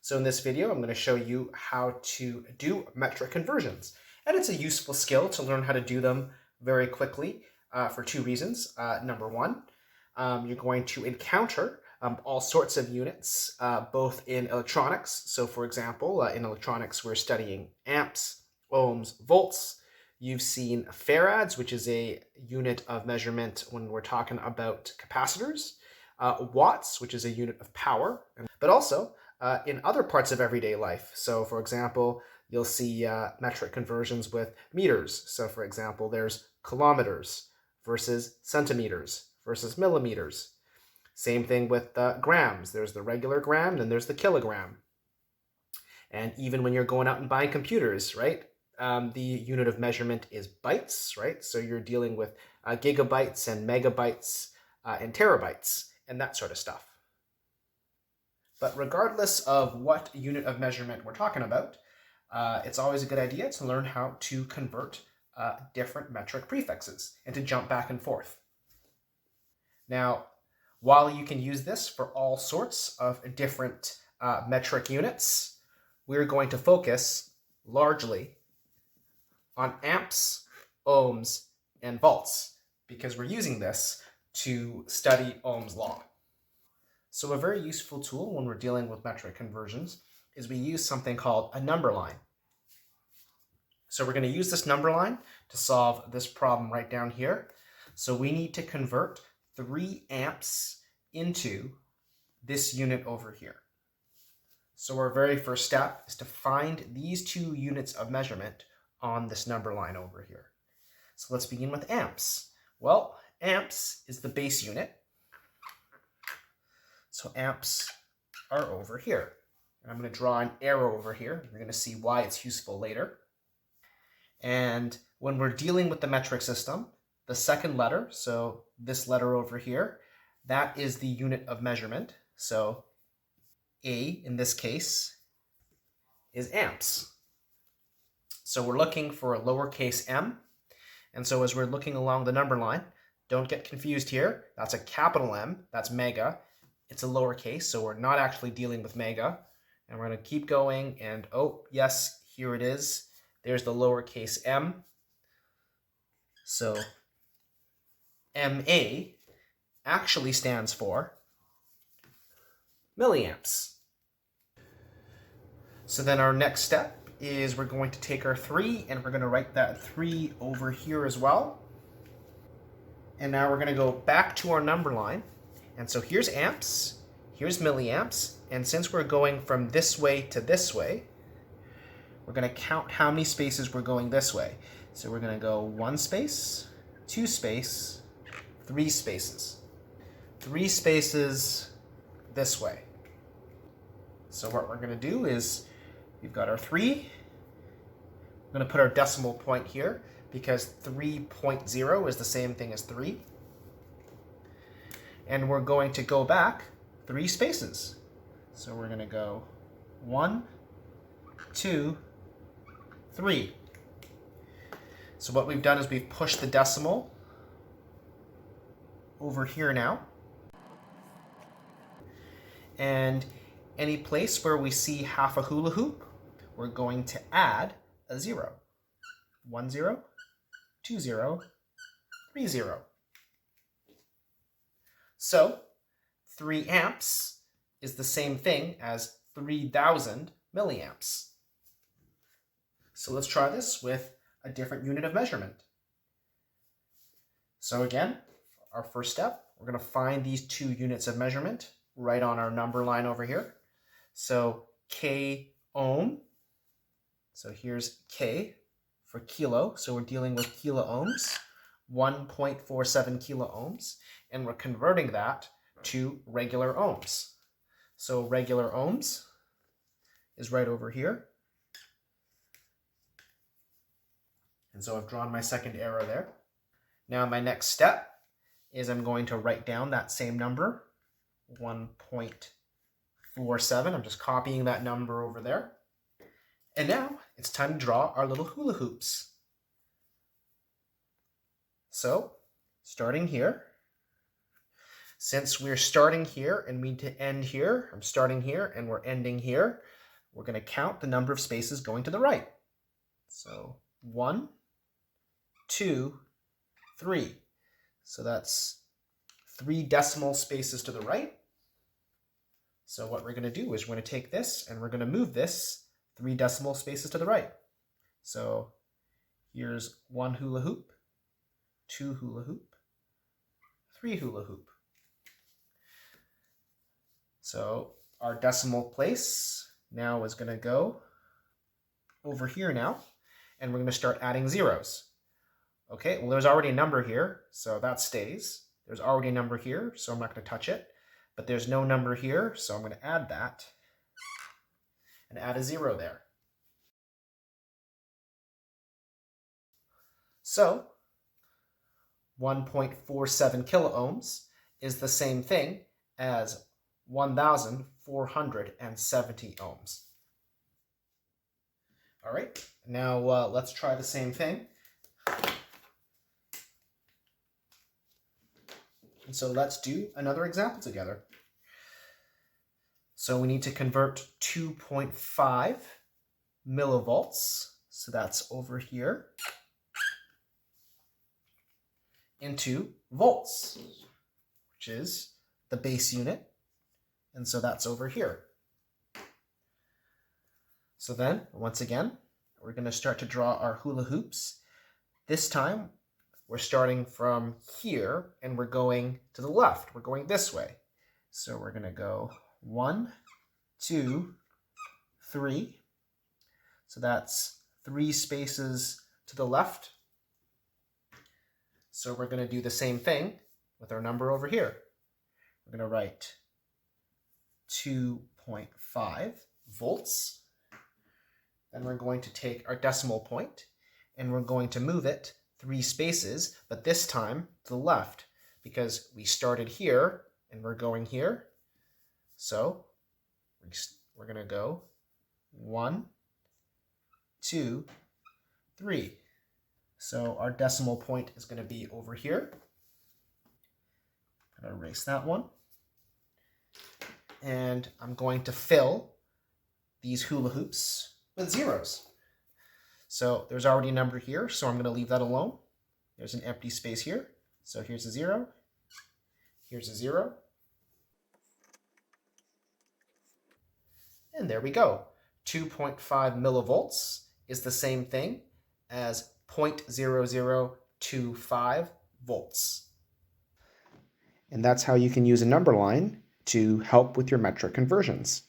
So in this video, I'm going to show you how to do metric conversions. And it's a useful skill to learn how to do them very quickly for two reasons. Number one, you're going to encounter all sorts of units, both in electronics. So for example, in electronics, we're studying amps, ohms, volts. You've seen farads, which is a unit of measurement when we're talking about capacitors. Watts, which is a unit of power, but also in other parts of everyday life. So for example, you'll see metric conversions with meters. So for example, there's kilometers versus centimeters versus millimeters. Same thing with grams. There's the regular gram, then there's the kilogram. And even when you're going out and buying computers, right? The unit of measurement is bytes, right? So you're dealing with gigabytes and megabytes and terabytes and that sort of stuff. But regardless of what unit of measurement we're talking about, it's always a good idea to learn how to convert different metric prefixes and to jump back and forth. Now, while you can use this for all sorts of different metric units, we're going to focus largely on amps, ohms, and volts, because we're using this to study Ohm's law. So a very useful tool when we're dealing with metric conversions is we use something called a number line. So we're going to use this number line to solve this problem right down here. So we need to convert 3 amps into this unit over here. So our very first step is to find these two units of measurement on this number line over here. So let's begin with amps. Well, amps is the base unit. So amps are over here. And I'm going to draw an arrow over here. You're going to see why it's useful later. And when we're dealing with the metric system, the second letter, so this letter over here, that is the unit of measurement. So A, in this case, is amps. So we're looking for a lowercase m. And so as we're looking along the number line, don't get confused here. That's a capital M, that's mega. It's a lowercase, so we're not actually dealing with mega. And we're going to keep going, and oh, yes, here it is. There's the lowercase m. So MA actually stands for milliamps. So then our next step is we're going to take our 3 and we're going to write that 3 over here as well. And now we're going to go back to our number line. And so here's amps, here's milliamps, and since we're going from this way to this way, we're going to count how many spaces we're going this way. So we're going to go 1 space, 2 space, 3 spaces. 3 spaces this way. So what we're going to do is we've got our 3. We're going to put our decimal point here because 3.0 is the same thing as 3. And we're going to go back 3 spaces. So we're going to go 1, 2, 3. So what we've done is we've pushed the decimal over here now. And any place where we see half a hula hoop, we're going to add a 0. 1 0, 2 0, 3 0. So 3 amps is the same thing as 3,000 milliamps. So let's try this with a different unit of measurement. So again, our first step, we're going to find these 2 units of measurement right on our number line over here. So K ohm. So here's K for kilo. So we're dealing with kilo ohms, 1.47 kilo ohms. And we're converting that to regular ohms. So regular ohms is right over here. And so I've drawn my second arrow there. Now my next step is I'm going to write down that same number, 1.47. I'm just copying that number over there. And now it's time to draw our little hula hoops. So starting here, since we're starting here and we need to end here, I'm starting here and we're ending here. we're going to count the number of spaces going to the right. So 1, 2, 3. So that's 3 decimal spaces to the right. So what we're going to do is we're going to take this and we're going to move this 3 decimal spaces to the right. So here's 1 hula hoop, 2 hula hoop, 3 hula hoop. So our decimal place now is going to go over here now, and we're going to start adding zeros. Okay, well, there's already a number here, so that stays. There's already a number here, so I'm not going to touch it. But there's no number here, so I'm going to add that and add a 0 there. So 1.47 kiloohms is the same thing as 1,470 ohms. All right, now let's try the same thing. And so let's do another example together. So we need to convert 2.5 millivolts, so that's over here, into volts, which is the base unit, and so that's over here. So then, once again, we're going to start to draw our hula hoops. This time, we're starting from here, and we're going to the left. We're going this way. So we're going to go 1, 2, 3. So that's 3 spaces to the left. So we're going to do the same thing with our number over here. We're going to write 2.5 volts. Then we're going to take our decimal point, and we're going to move it 3 spaces, but this time to the left, because we started here and we're going here. So we're going to go 1, 2, 3. So our decimal point is going to be over here. I'm going to erase that one. And I'm going to fill these hula hoops with zeros. So there's already a number here, so I'm going to leave that alone. There's an empty space here. So here's a 0. Here's a 0. And there we go. 2.5 millivolts is the same thing as 0.0025 volts. And that's how you can use a number line to help with your metric conversions.